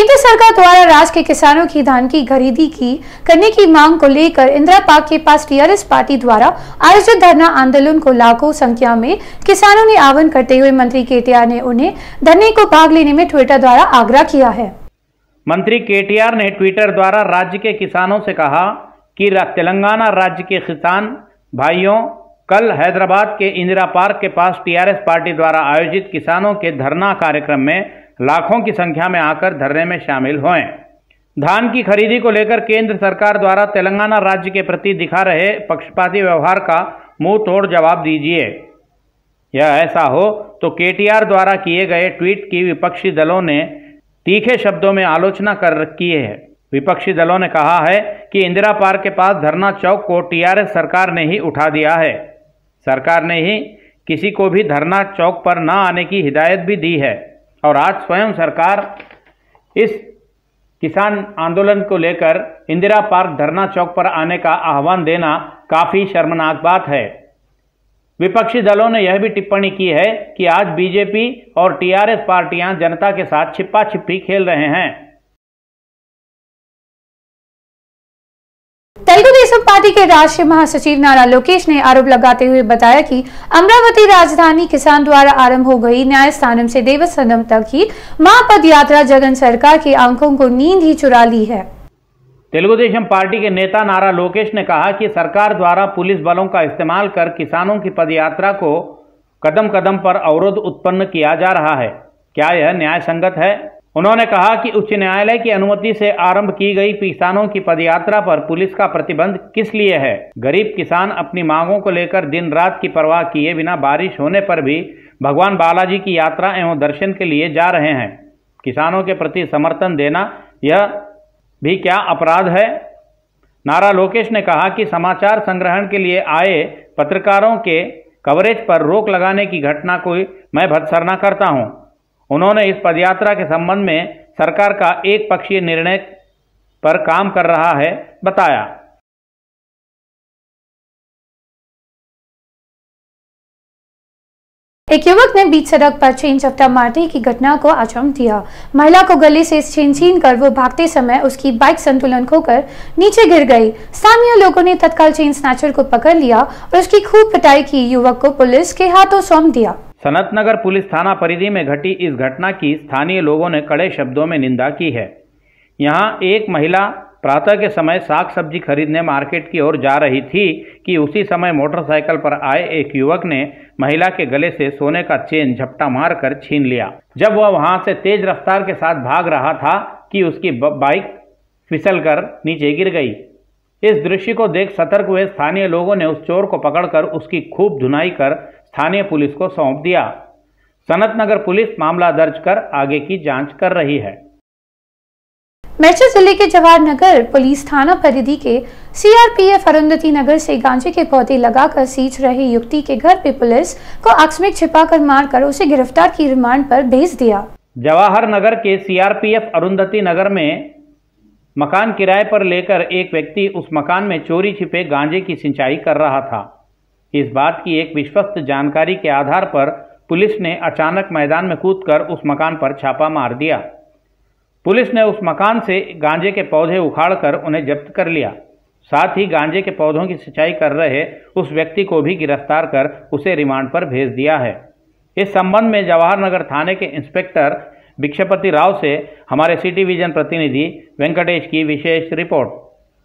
केंद्र सरकार द्वारा राज्य के किसानों की धान की खरीदी करने की मांग को लेकर इंदिरा पार्क के पास टीआरएस पार्टी द्वारा आयोजित धरना आंदोलन को लाखों संख्या में किसानों ने आह्वान करते हुए मंत्री केटीआर ने उन्हें धरने को भाग लेने में ट्विटर द्वारा आग्रह किया है। मंत्री केटीआर ने ट्विटर द्वारा राज्य के किसानों से कहा कि तेलंगाना राज्य के किसान भाइयों, कल हैदराबाद के इंदिरा पार्क के पास टीआरएस पार्टी द्वारा आयोजित किसानों के धरना कार्यक्रम में लाखों की संख्या में आकर धरने में शामिल हुए। धान की खरीदी को लेकर केंद्र सरकार द्वारा तेलंगाना राज्य के प्रति दिखा रहे पक्षपाती व्यवहार का मुंह तोड़ जवाब दीजिए। यह ऐसा हो तो केटीआर द्वारा किए गए ट्वीट की विपक्षी दलों ने तीखे शब्दों में आलोचना कर रखी है। विपक्षी दलों ने कहा है कि इंदिरा पार्क के पास धरना चौक को टीआरएस सरकार ने ही उठा दिया है। सरकार ने ही किसी को भी धरना चौक पर न आने की हिदायत भी दी है और आज स्वयं सरकार इस किसान आंदोलन को लेकर इंदिरा पार्क धरना चौक पर आने का आह्वान देना काफ़ी शर्मनाक बात है। विपक्षी दलों ने यह भी टिप्पणी की है कि आज बीजेपी और टीआरएस पार्टियां जनता के साथ छिपा छिपी खेल रहे हैं। तेलुगु देशम पार्टी के राष्ट्रीय महासचिव नारा लोकेश ने आरोप लगाते हुए बताया कि अमरावती राजधानी किसान द्वारा आरंभ हो गई न्यायस्थानम से देवस्थानम तक की महापद यात्रा जगन सरकार की आंखों को नींद ही चुरा ली है। तेलुगु देशम पार्टी के नेता नारा लोकेश ने कहा कि सरकार द्वारा पुलिस बलों का इस्तेमाल कर किसानों की पदयात्रा को कदम कदम पर अवरोध उत्पन्न किया जा रहा है। क्या यह न्याय संगत है? उन्होंने कहा कि उच्च न्यायालय की अनुमति से आरंभ की गई किसानों की पदयात्रा पर पुलिस का प्रतिबंध किस लिए है? गरीब किसान अपनी मांगों को लेकर दिन रात की परवाह किए बिना बारिश होने पर भी भगवान बालाजी की यात्रा एवं दर्शन के लिए जा रहे हैं। किसानों के प्रति समर्थन देना यह भी क्या अपराध है? नारा लोकेश ने कहा कि समाचार संग्रहण के लिए आए पत्रकारों के कवरेज पर रोक लगाने की घटना को मैं भत्सना करता हूं। उन्होंने इस पदयात्रा के संबंध में सरकार का एक पक्षीय निर्णय पर काम कर रहा है बताया। एक युवक ने बीच सड़क पर चेन चपटा मारने की घटना को अंजाम दिया। महिला को गले से चेन छीन कर वो भागते समय उसकी बाइक संतुलन खोकर नीचे गिर गई। स्थानीय लोगों ने तत्काल चेन स्नैचर को पकड़ लिया और उसकी खूब पिटाई की। युवक को पुलिस के हाथों सौंप दिया। सनत नगर पुलिस थाना परिधि में घटी इस घटना की स्थानीय लोगों ने कड़े शब्दों में निंदा की है। यहां एक महिला प्रातः के समय साग सब्जी खरीदने मार्केट की ओर जा रही थी कि उसी समय मोटरसाइकिल पर आए एक युवक ने महिला के गले से सोने का चेन झपटा मारकर छीन लिया। जब वह वहां से तेज रफ्तार के साथ भाग रहा था कि उसकी बाइक फिसलकर नीचे गिर गई। इस दृश्य को देख सतर्क हुए स्थानीय लोगों ने उस चोर को पकड़कर उसकी खूब धुनाई कर स्थानीय पुलिस को सौंप दिया। सनत नगर पुलिस मामला दर्ज कर आगे की जांच कर रही है। मेरठ जिले के जवाहर नगर पुलिस थाना परिधि के सीआरपीएफ अरुंधति नगर से गांजे के पौधे लगाकर सींच रही युवती के घर पे पुलिस को आकस्मिक छिपाकर मारकर उसे गिरफ्तार की रिमांड पर भेज दिया। जवाहर नगर के सीआरपीएफ अरुंधति नगर में मकान किराए पर लेकर एक व्यक्ति उस मकान में चोरी छिपे गांजे की सिंचाई कर रहा था। इस बात की एक विश्वस्त जानकारी के आधार पर पुलिस ने अचानक मैदान में कूदकर उस मकान पर छापा मार दिया। पुलिस ने उस मकान से गांजे के पौधे उखाड़कर उन्हें जब्त कर लिया। साथ ही गांजे के पौधों की सिंचाई कर रहे उस व्यक्ति को भी गिरफ्तार कर उसे रिमांड पर भेज दिया है। इस संबंध में जवाहर नगर थाने के इंस्पेक्टर भिक्षपति राव से हमारे सिटी विजन प्रतिनिधि वेंकटेश की विशेष रिपोर्ट।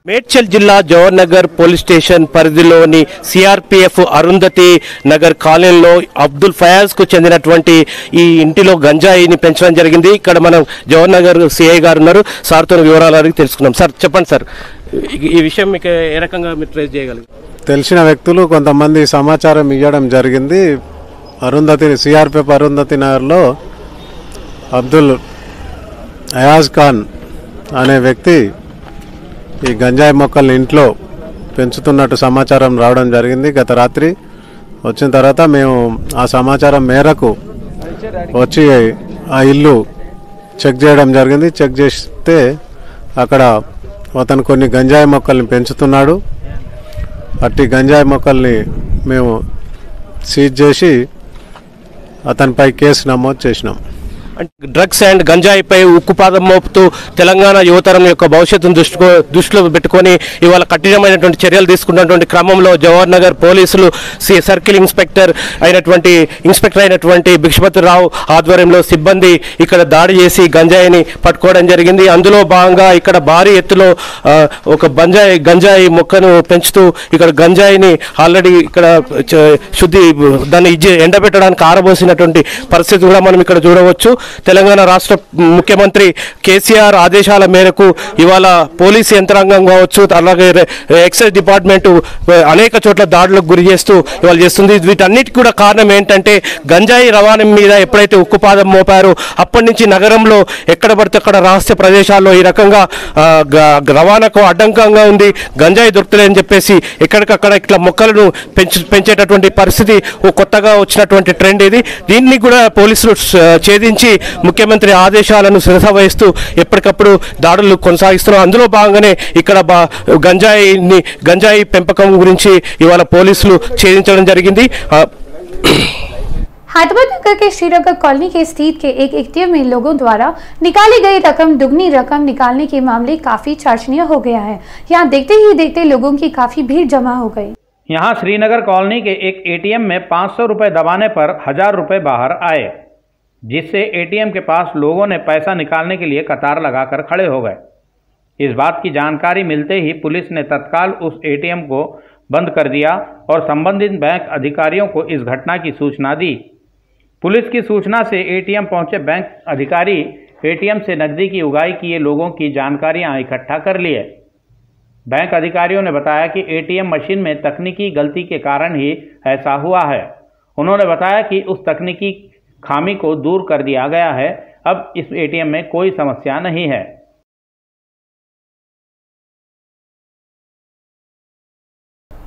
మేడ్చల్ జిల్లా జవహర్ నగర్ పోలీస్ స్టేషన్ పరిధిలోని సిఆర్పీఎఫ్ అరుంధతి నగర్ కాలనీలో అబ్దుల్ ఫయాజ్ కు చెందినటువంటి ఈ ఇంటిలో గంజాయిని పెంచడం జరిగింది। ఇక్కడ మనం జవహర్ నగర్ సిఐ గారు ఉన్నారు, సార్తో వివరాలు అడిగి తెలుసుకుందాం। సార్ చెప్పండి సార్, ఈ విషయం మీకు ఏ రకంగా మీరు ట్రేస్ చేయగలరు? తెలిసిన వ్యక్తులు కొంతమంది సమాచారం ఇవ్వడం జరిగింది। అరుంధతి సిఆర్పీఎఫ్ అరుంధతి నగర్లో అబ్దుల్ ఫయాజ్ ఖాన్ అనే వ్యక్తి ఈ గంజాయి మొక్కల్ని ఇంట్లో పెంచుతున్నట్టు సమాచారం రావడం జరిగింది। గత రాత్రి వచ్చిన తర్వాత మేము ఆ సమాచారం మేరకు వచ్చి ఆ ఇల్లు చెక్ చేయడం జరిగింది। చెక్ చేస్తే అక్కడ అతను కొన్ని గంజాయి మొక్కల్ని పెంచుతున్నాడు। అట్టి గంజాయి మొక్కల్ని మేము సీజ్ చేసి అతనిపై కేసు నమోదు చేసినాం। డ్రగ్స్ అండ్ గంజాయిపై ఉక్కుపాదం మోపుతూ తెలంగాణ యువతరం యొక్క భవిష్యత్తును దృష్టిలో పెట్టుకొని ఇవాళ కఠినమైనటువంటి చర్యలు తీసుకున్నటువంటి క్రమంలో జవహర్ నగర్ పోలీసులు సర్కిల్ ఇన్స్పెక్టర్ అయినటువంటి భిక్షపతిరావు ఆధ్వర్యంలో సిబ్బంది ఇక్కడ దాడి చేసి గంజాయిని పట్టుకోవడం జరిగింది. అందులో భాగంగా ఇక్కడ భారీ ఎత్తులో ఒక గంజాయి మొక్కను పెంచుతూ ఇక్కడ గంజాయిని ఆల్రెడీ ఇక్కడ దాన్ని ఎండబెట్టడానికి ఆరబోసినటువంటి పరిస్థితి కూడా మనం ఇక్కడ చూడవచ్చు. తెలంగాణ రాష్ట్ర ముఖ్యమంత్రి కేసీఆర్ ఆదేశాల మేరకు ఇవాళ పోలీసు యంత్రాంగం కావచ్చు, అలాగే ఎక్సైజ్ డిపార్ట్మెంట్ అనేక చోట్ల దాడులకు గురి చేస్తూ ఇవాళ చేస్తుంది. వీటన్నిటికీ కూడా కారణం ఏంటంటే గంజాయి రవాణా మీద ఎప్పుడైతే ఉక్కుపాదం మోపారో అప్పటి నుంచి నగరంలో ఎక్కడ పడితే అక్కడ రహస్య ప్రదేశాల్లో ఈ రకంగా రవాణాకు అడ్డంకంగా ఉంది, గంజాయి దొరుకుతలేదని చెప్పేసి ఎక్కడికక్కడ ఇట్లా మొక్కలను పెంచేటటువంటి పరిస్థితి కొత్తగా వచ్చినటువంటి ట్రెండ్ ఇది. దీన్ని కూడా పోలీసులు ఛేదించి ముఖ్యమంత్రి ఆదేశాలను శిరస వహిస్తూ ఎప్పటికప్పుడు దాడులు కొనసాగిస్తున్నారు. అందులో భాగంగానే ఇక్కడ గంజాయి పెంపకం గురించి ఇవాళ పోలీసులు ఛేదించడం జరిగింది. हैदराबाद नगर के श्रीनगर कॉलोनी के स्थित के एक एटीएम में लोगों द्वारा निकाली गई रकम दुगनी रकम निकालने के मामले काफी चर्चनीय हो गया है। यहाँ देखते ही देखते लोगों की काफी भीड़ जमा हो गई। यहाँ श्रीनगर कॉलोनी के एक एटीएम में 500 रुपए दबाने पर 1000 रुपए बाहर आए, जिससे एटीएम के पास लोगों ने पैसा निकालने के लिए कतार लगाकर खड़े हो गए। इस बात की जानकारी मिलते ही पुलिस ने तत्काल उस एटीएम को बंद कर दिया और संबंधित बैंक अधिकारियों को इस घटना की सूचना दी। पुलिस की सूचना से एटीएम पहुंचे बैंक अधिकारी एटीएम से नकदी की उगाही किए लोगों की जानकारियां इकट्ठा कर लिए। बैंक अधिकारियों ने बताया कि एटीएम मशीन में तकनीकी गलती के कारण ही ऐसा हुआ है। उन्होंने बताया कि उस तकनीकी खामी को दूर कर दिया गया है। अब इस एटीएम में कोई समस्या नहीं है।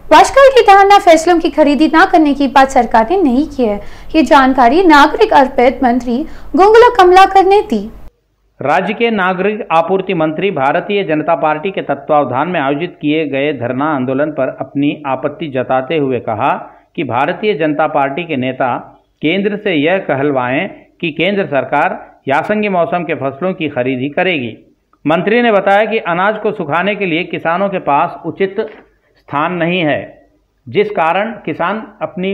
वाशकाल की तरह फैसलों की खरीदी न करने की बात सरकार ने नहीं की है। ये जानकारी नागरिक अर्पित मंत्री गुंगला कमलाकर ने दी। राज्य के नागरिक आपूर्ति मंत्री भारतीय जनता पार्टी के तत्वावधान में आयोजित किए गए धरना आंदोलन पर अपनी आपत्ति जताते हुए कहा कि भारतीय जनता पार्टी के नेता केंद्र से यह कहलवाएं कि केंद्र सरकार यासंगी मौसम के फसलों की खरीदी करेगी। मंत्री ने बताया कि अनाज को सुखाने के लिए किसानों के पास उचित स्थान नहीं है, जिस कारण किसान अपनी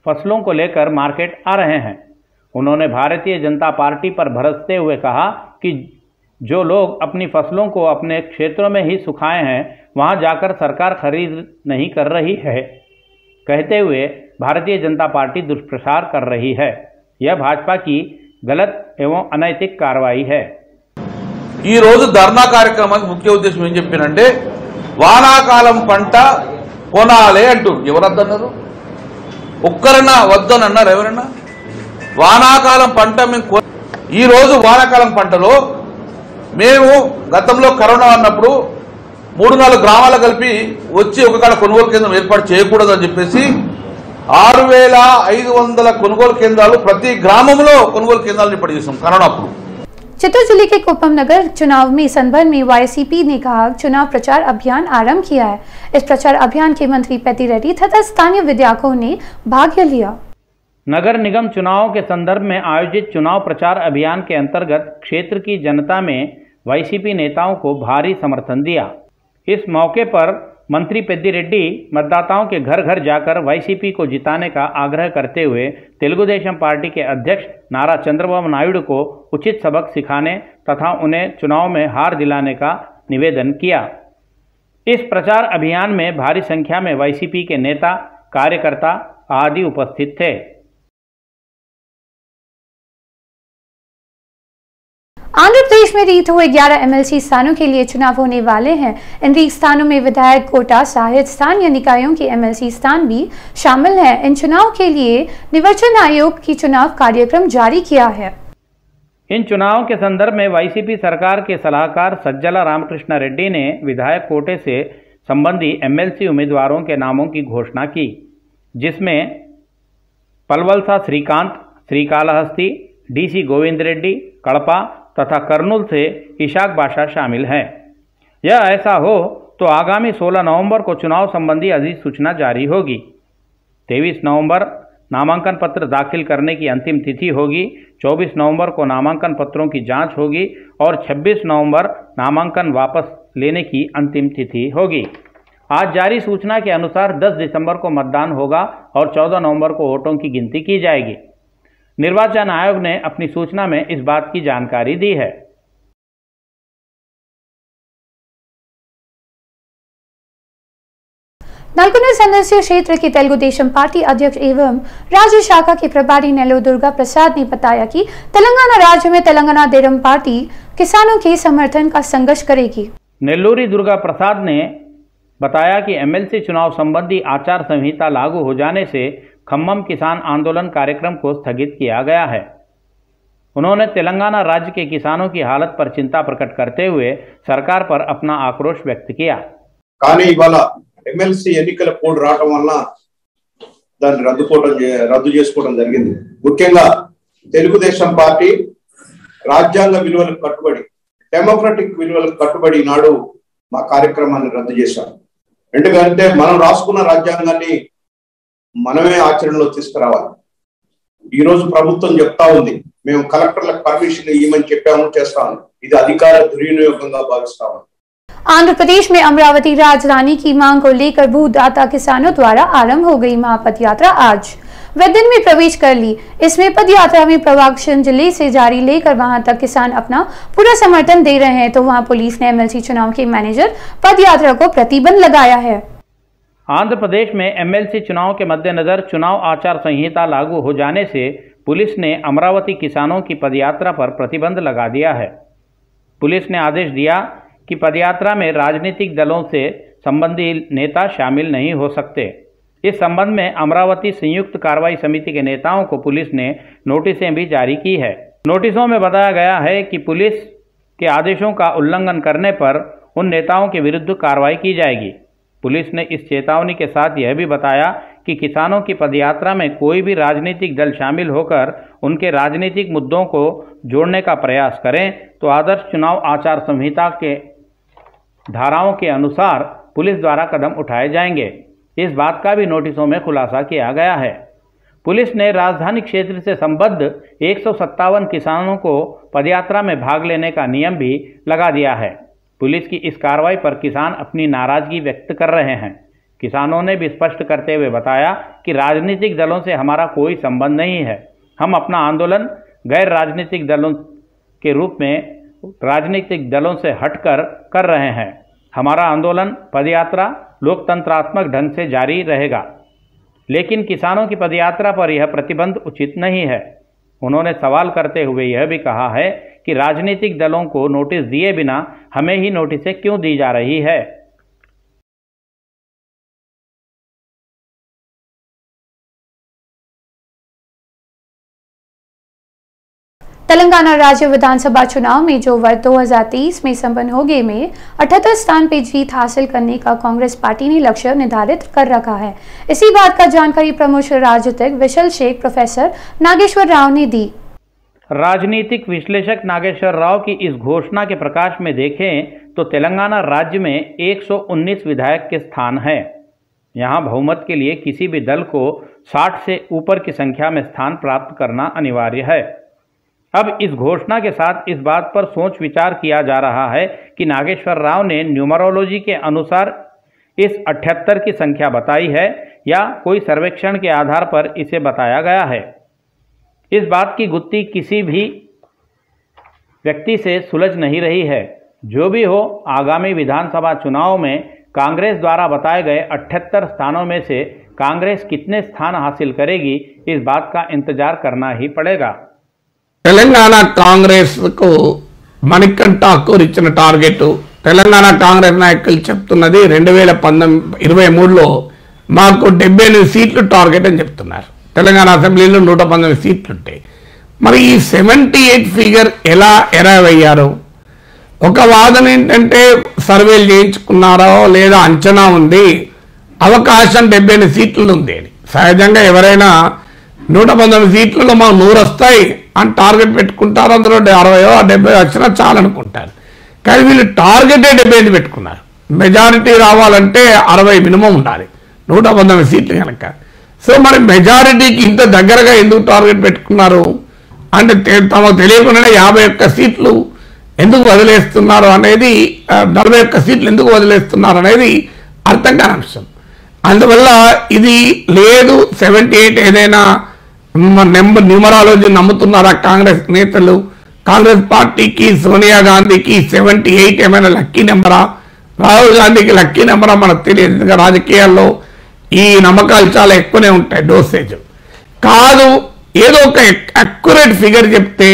फसलों को लेकर मार्केट आ रहे हैं। उन्होंने भारतीय जनता पार्टी पर भरोसते हुए कहा कि जो लोग अपनी फसलों को अपने क्षेत्रों में ही सुखाए हैं, वहां जाकर सरकार खरीद नहीं कर रही है। कहते हुए भारतीय जनता पार्टी दुष्प्रचार कर रही है। यह भाजपा की गलत एवं अनैतिक कार्रवाई है। ఈ రోజు ధర్నా కార్యక్రమానికి ముఖ్య ఉద్దేశం ఏం చెప్పినంటే వానాకాలం పంట కొనాలి అంటూ ఎవరు వద్దన్నారు? ఒక్కరన్నా వద్దనన్నారు ఎవరన్నా? వానాకాలం పంట మేము ఈ రోజు వానాకాలం పంటలో మేము గతంలో కరోనా అన్నప్పుడు 3-4 గ్రామాలు కలిపి వచ్చి ఒక కాడ కొనుగోలు కేంద్రం ఏర్పాటు చేయకూడదు అని చెప్పేసి 6500 కొనుగోలు కేంద్రాలు ప్రతి గ్రామంలో కొనుగోలు కేంద్రాలను ఏర్పాటు చేశాం కరోనా అప్పుడు। चित्तौड़ जिले के कुपम नगर चुनाव में संबंध में वाईसीपी ने कहा चुनाव प्रचार अभियान आरंभ किया है। इस प्रचार अभियान के मंत्री पेद्दी रेड्डी तथा स्थानीय विधायकों ने भाग लिया। नगर निगम चुनाव के संदर्भ में आयोजित चुनाव प्रचार अभियान के अंतर्गत क्षेत्र की जनता में वाईसीपी नेताओं को भारी समर्थन दिया। इस मौके पर मंत्री पेद्दी रेड्डी मतदाताओं के घर घर जाकर वाईसीपी को जिताने का आग्रह करते हुए तेलुगुदेशम पार्टी के अध्यक्ष नारा चंद्रबाबू नायडू को उचित सबक सिखाने तथा उन्हें चुनाव में हार दिलाने का निवेदन किया। इस प्रचार अभियान में भारी संख्या में वाईसीपी के नेता कार्यकर्ता आदि उपस्थित थे। आंध्र प्रदेश में रिक्त हुए 11 एमएलसी स्थानों के लिए चुनाव होने वाले हैं। इन रिक्त स्थानों में विधायक कोटा सहित स्थानीय निकायों के एमएलसी स्थान भी शामिल हैं। इन चुनाव के लिए निर्वाचन आयोग की चुनाव कार्यक्रम जारी किया है। इन चुनाव के संदर्भ में वाईसीपी सरकार के सलाहकार सज्जला रामकृष्ण रेड्डी ने विधायक कोटे से संबंधी एमएलसी उम्मीदवारों के नामों की घोषणा की, जिसमें पलवलसा श्रीकांत, श्रीकालहस्ती, डीसी गोविंद रेड्डी, कड़पा तथा कर्नूल से इशाक बादशाह शामिल हैं। यह ऐसा हो तो आगामी 16 नवंबर को चुनाव संबंधी अधिसूचना जारी होगी। 23 नवंबर नामांकन पत्र दाखिल करने की अंतिम तिथि होगी। 24 नवंबर को नामांकन पत्रों की जांच होगी और 26 नवंबर नामांकन वापस लेने की अंतिम तिथि होगी। आज जारी सूचना के अनुसार 10 दिसंबर को मतदान होगा और 14 नवंबर को वोटों की गिनती की जाएगी। निर्वाचन आयोग ने अपनी सूचना में इस बात की जानकारी दी है। नलकुंड संसदीय क्षेत्र की तेलुगु देशम पार्टी अध्यक्ष एवं राज्य शाखा के प्रभारी नेल्लूर दुर्गा प्रसाद ने बताया कि तेलंगाना राज्य में तेलंगाना देशम पार्टी किसानों के समर्थन का संघर्ष करेगी। नेल्लूरी दुर्गा प्रसाद ने बताया कि एमएलसी चुनाव संबंधी आचार संहिता लागू हो जाने से खम्मम किसान आंदोलन कार्यक्रम को स्थगित किया गया है। उन्होंने तेलंगाना राज्य के किसानों की हालत पर चिंता प्रकट करते हुए सरकार पर अपना आक्रोश व्यक्त किया। ఎమ్మెల్సీ ఎన్నికల కోడ్ రావడం వల్ల దాన్ని రద్దు చేసుకోవడం జరిగింది। ముఖ్యంగా తెలుగుదేశం పార్టీ రాజ్యాంగ విలువలకు కట్టుబడి డెమోక్రటిక్ విలువలకు కట్టుబడి నాడు మా కార్యక్రమాన్ని రద్దు చేశారు। ఎందుకంటే మనం రాసుకున్న రాజ్యాంగాన్ని మనమే ఆచరణలో తీసుకురావాలి। ఈ రోజు ప్రభుత్వం చెప్తా ఉంది మేము కలెక్టర్లకు పర్మిషన్ ఇవ్వమని చెప్పాము చేస్తాము, ఇది అధికార దుర్వినియోగంగా భావిస్తాము। आंध्र प्रदेश में अमरावती राजधानी की मांग को लेकर भूदाता किसानों द्वारा आरंभ हो गई महापद यात्रा आज वेदन में प्रवेश कर ली। इसमें पद यात्रा में प्रवाक्षण जिले से जारी लेकर वहां तक किसान अपना पूरा समर्थन दे रहे हैं, तो वहां पुलिस ने एमएलसी चुनाव के मैनेजर पद यात्रा को प्रतिबंध लगाया है। आंध्र प्रदेश में एमएलसी चुनाव के मद्देनजर चुनाव आचार संहिता लागू हो जाने से पुलिस ने अमरावती किसानों की पदयात्रा पर प्रतिबंध लगा दिया है। पुलिस ने आदेश दिया कि पदयात्रा में राजनीतिक दलों से संबंधित नेता शामिल नहीं हो सकते। इस संबंध में अमरावती संयुक्त कार्रवाई समिति के नेताओं को पुलिस ने नोटिसें भी जारी की है। नोटिसों में बताया गया है कि पुलिस के आदेशों का उल्लंघन करने पर उन नेताओं के विरुद्ध कार्रवाई की जाएगी। पुलिस ने इस चेतावनी के साथ यह भी बताया कि किसानों की पदयात्रा में कोई भी राजनीतिक दल शामिल होकर उनके राजनीतिक मुद्दों को जोड़ने का प्रयास करें तो आदर्श चुनाव आचार संहिता के धाराओं के अनुसार पुलिस द्वारा कदम उठाए जाएंगे। इस बात का भी नोटिसों में खुलासा किया गया है। पुलिस ने राजधानी क्षेत्र से संबद्ध 157 किसानों को पदयात्रा में भाग लेने का नियम भी लगा दिया है। पुलिस की इस कार्रवाई पर किसान अपनी नाराजगी व्यक्त कर रहे हैं। किसानों ने भी स्पष्ट करते हुए बताया कि राजनीतिक दलों से हमारा कोई संबंध नहीं है। हम अपना आंदोलन गैर राजनीतिक दलों के रूप में राजनीतिक दलों से हटकर कर रहे हैं। हमारा आंदोलन पदयात्रा लोकतंत्रात्मक ढंग से जारी रहेगा, लेकिन किसानों की पदयात्रा पर यह प्रतिबंध उचित नहीं है। उन्होंने सवाल करते हुए यह भी कहा है कि राजनीतिक दलों को नोटिस दिए बिना हमें ही नोटिसें क्यों दी जा रही है। तेलंगाना राज्य विधानसभा चुनाव में जो वर्ष 2023 में संपन्न हो गए में 78 स्थान पर जीत हासिल करने का कांग्रेस पार्टी ने लक्ष्य निर्धारित कर रखा है। इसी बात का जानकारी प्रमुख राजनीतिक विश्लेषक प्रोफेसर नागेश्वर राव ने दी। राजनीतिक विश्लेषक नागेश्वर राव की इस घोषणा के प्रकाश में देखें तो तेलंगाना राज्य में 119 विधायक के स्थान हैं। यहाँ बहुमत के लिए किसी भी दल को 60 से ऊपर की संख्या में स्थान प्राप्त करना अनिवार्य है। अब इस घोषणा के साथ इस बात पर सोच विचार किया जा रहा है कि नागेश्वर राव ने न्यूमरोलॉजी के अनुसार इस 78 की संख्या बताई है या कोई सर्वेक्षण के आधार पर इसे बताया गया है। इस बात की गुत्थी किसी भी व्यक्ति से सुलझ नहीं रही है। जो भी हो, आगामी विधानसभा चुनाव में कांग्रेस द्वारा बताए गए 78 स्थानों में से कांग्रेस कितने स्थान हासिल करेगी, इस बात का इंतजार करना ही पड़ेगा। తెలంగాణ కాంగ్రెస్ కు మణికంఠ ఠాకూర్ ఇచ్చిన టార్గెట్ తెలంగాణ కాంగ్రెస్ నాయకులు చెప్తున్నది 2023లో మాకు 78 సీట్లు టార్గెట్ అని చెప్తున్నారు। తెలంగాణ అసెంబ్లీలో 119 సీట్లు ఉంటాయి। మరి ఈ 78 ఫిగర్ ఎలా ఎరైవ్ అయ్యారు? ఒక వాదన ఏంటంటే సర్వేలు చేయించుకున్నారో లేదా అంచనా ఉంది, అవకాశం 78 సీట్లు ఉంది అని। సహజంగా ఎవరైనా 119 సీట్లలో మాకు 100 వస్తాయి అని టార్గెట్ పెట్టుకుంటారు, అందులో 60 70 వచ్చినా చాలనుకుంటారు। కానీ వీళ్ళు టార్గెటే 75 పెట్టుకున్నారు। మెజారిటీ రావాలంటే 60 మినిమం ఉండాలి 119 సీట్లు కనుక। సో మరి మెజారిటీకి ఇంత దగ్గరగా ఎందుకు టార్గెట్ పెట్టుకున్నారు అంటే తమకు తెలియకుండానే 51 సీట్లు ఎందుకు వదిలేస్తున్నారు అనేది 41 సీట్లు ఎందుకు వదిలేస్తున్నారు అనేది అర్థం కాని అంశం. అందువల్ల ఇది లేదు 78 ఏదైనా న్యూమరాలజీ నమ్ముతున్నారా కాంగ్రెస్ నేతలు? కాంగ్రెస్ పార్టీకి సోనియా గాంధీకి 78 ఏమైనా లక్కీ నెంబరా, రాహుల్ గాంధీకి లక్కీ నెంబరా మనకు తెలియదు. ఎందుకంటే రాజకీయాల్లో ఈ నమ్మకాలు చాలా ఎక్కువనే ఉంటాయి డోసేజ్. కాదు ఏదో ఒక అక్యురేట్ ఫిగర్ చెప్తే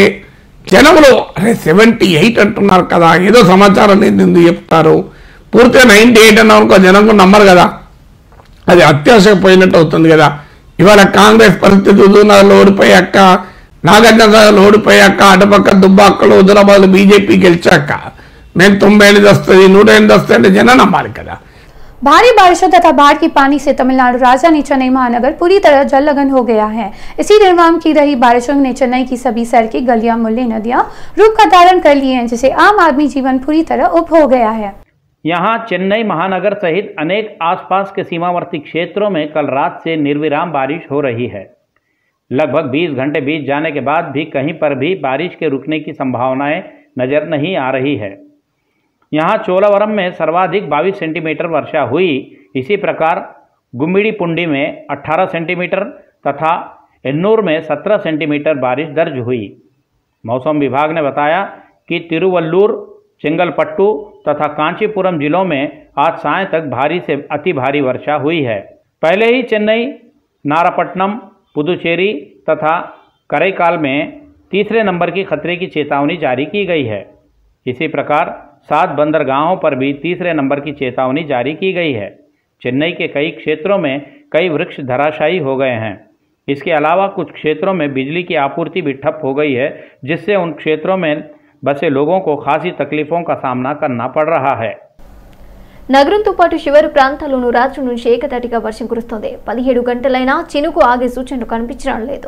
జనంలో అరే 78 అంటున్నారు కదా, ఏదో సమాచారం ఎందుకు చెప్తారు, పూర్తిగా 98 అన్నారనుకో జనం కూడా నమ్మరు కదా, అది అత్యాశకు పోయినట్టు అవుతుంది కదా. ఇవాళ కాంగ్రెస్ పరిస్థితి హుజూర్నగర్లో ఓడిపోయాక, నాగార్జునసాగర్లో ఓడిపోయాక, అటుపక్క దుబ్బాకలో హుజూరాబాద్లో బీజేపీ గెలిచాక మేము 98 వస్తుంది 108 వస్తుంది అంటే జనం నమ్మాలి కదా. भारी बारिशों तथा बाढ़ की पानी से तमिलनाडु राजधानी चेन्नई महानगर पूरी तरह जलमग्न हो गया है। इसी निर्वाम की रही बारिशों ने चेन्नई की सभी सड़कें, गलियां, मुहल्ले, नदियां रूप का धारण कर लिए हैं, जिससे आम आदमी जीवन पूरी तरह उब हो गया है। यहाँ चेन्नई महानगर सहित अनेक आसपास के सीमावर्ती क्षेत्रों में कल रात से निर्विराम बारिश हो रही है। लगभग 20 घंटे बीत जाने के बाद भी कहीं पर भी बारिश के रुकने की संभावनाएं नजर नहीं आ रही है। यहाँ चोलावरम में सर्वाधिक 22 सेंटीमीटर वर्षा हुई। इसी प्रकार गुम्मिड़ीपुंडी में 18 सेंटीमीटर तथा एन्नूर में 17 सेंटीमीटर बारिश दर्ज हुई। मौसम विभाग ने बताया कि तिरुवल्लूर, चेंगलपट्टू तथा कांचीपुरम जिलों में आज सायं तक भारी से अति भारी वर्षा हुई है। पहले ही चेन्नई, नारापट्टनम, पुदुचेरी तथा करैकाल में तीसरे नंबर की खतरे की चेतावनी जारी की गई है। इसी प्रकार 7 बंदरगाहों पर भी तीसरे नंबर की चेतावनी जारी की गई है। चेन्नई के कई क्षेत्रों में कई वृक्ष धराशायी हो गए हैं। इसके अलावा कुछ क्षेत्रों में बिजली की आपूर्ति भी ठप हो गई है, जिससे उन क्षेत्रों में बसे लोगों को खासी तकलीफों का सामना करना पड़ रहा है। నగరంతో పాటు శివారు ప్రాంతాల్లోనూ రాత్రి నుంచి ఏకతాటిగా వర్షం కురుస్తోంది. 17 గంటలైనా చినుకు ఆగే సూచనలు కనిపించడం లేదు.